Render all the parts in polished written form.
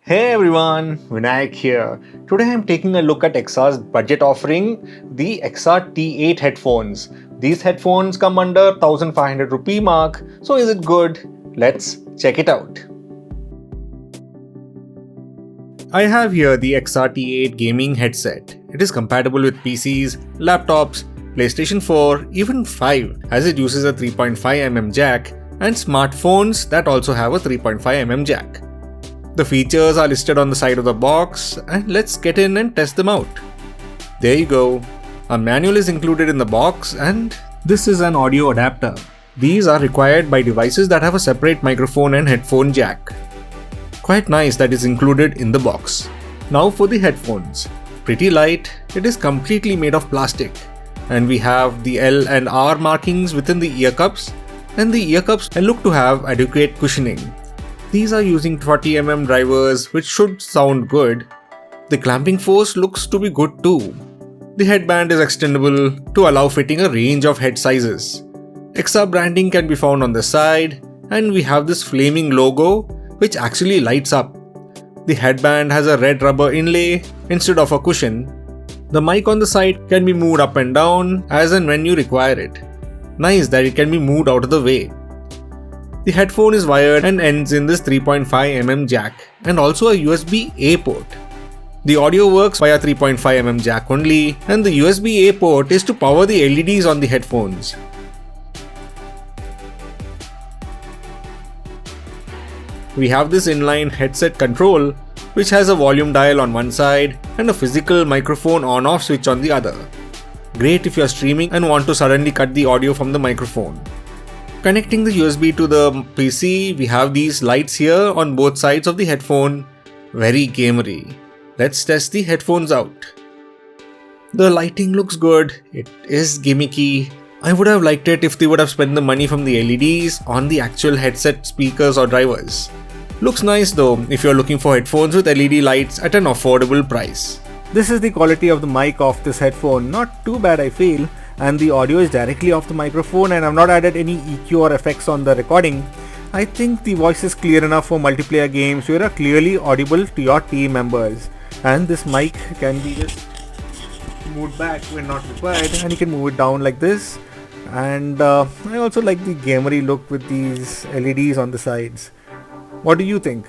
Hey everyone, Vinayak here. Today I'm taking a look at Eksa's budget offering, the Eksa T8 headphones. These headphones come under 1500 rupee mark, so is it good? Let's check it out. I have here the Eksa T8 Gaming Headset. It is compatible with PCs, laptops, PlayStation 4, even 5 as it uses a 3.5mm jack and smartphones that also have a 3.5mm jack. The features are listed on the side of the box and let's get in and test them out. There you go. A manual is included in the box and this is an audio adapter. These are required by devices that have a separate microphone and headphone jack. Quite nice that is included in the box. Now for the headphones. Pretty light, it is completely made of plastic. And we have the L and R markings within the ear cups, and the ear cups look to have adequate cushioning. These are using 40mm drivers which should sound good. The clamping force looks to be good too. The headband is extendable to allow fitting a range of head sizes. Eksa branding can be found on the side, and we have this flaming logo which actually lights up. The headband has a red rubber inlay instead of a cushion. The mic on the side can be moved up and down as and when you require it. Nice that it can be moved out of the way. The headphone is wired and ends in this 3.5mm jack and also a USB-A port. The audio works via 3.5mm jack only, and the USB-A port is to power the LEDs on the headphones. We have this inline headset control which has a volume dial on one side and a physical microphone on-off switch on the other. Great if you are streaming and want to suddenly cut the audio from the microphone. Connecting the USB to the PC, we have these lights here on both sides of the headphone. Very gamery. Let's test the headphones out. The lighting looks good. It is gimmicky. I would have liked it if they would have spent the money from the LEDs on the actual headset speakers or drivers. Looks nice though if you're looking for headphones with LED lights at an affordable price. This is the quality of the mic of this headphone. Not too bad I feel. And the audio is directly off the microphone, and I've not added any EQ or effects on the recording. I think the voice is clear enough for multiplayer games where are clearly audible to your team members. And this mic can be just moved back when not required, and you can move it down like this. And I also like the gamery look with these LEDs on the sides. What do you think?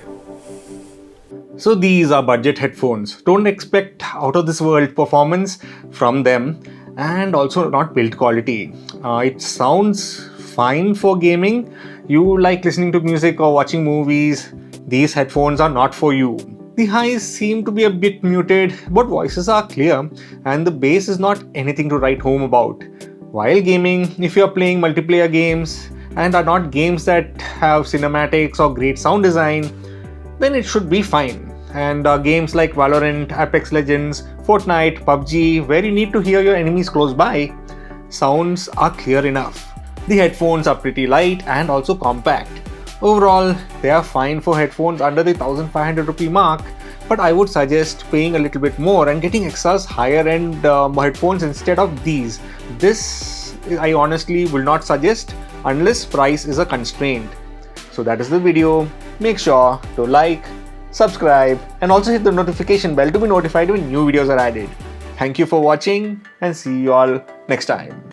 So these are budget headphones. Don't expect out of this world performance from them. And also not build quality. It sounds fine for gaming. You like listening to music or watching movies. These headphones are not for you. The highs seem to be a bit muted, but voices are clear and the bass is not anything to write home about. While gaming, if you are playing multiplayer games and are not games that have cinematics or great sound design, then it should be fine. And games like Valorant, Apex Legends, Fortnite, PUBG, where you need to hear your enemies close by, sounds are clear enough. The headphones are pretty light and also compact. Overall, they are fine for headphones under the 1500 rupee mark, but I would suggest paying a little bit more and getting Eksa's higher end headphones instead of these. This I honestly will not suggest unless price is a constraint. So that is the video. Make sure to like, subscribe, and also hit the notification bell to be notified when new videos are added. Thank you for watching and see you all next time.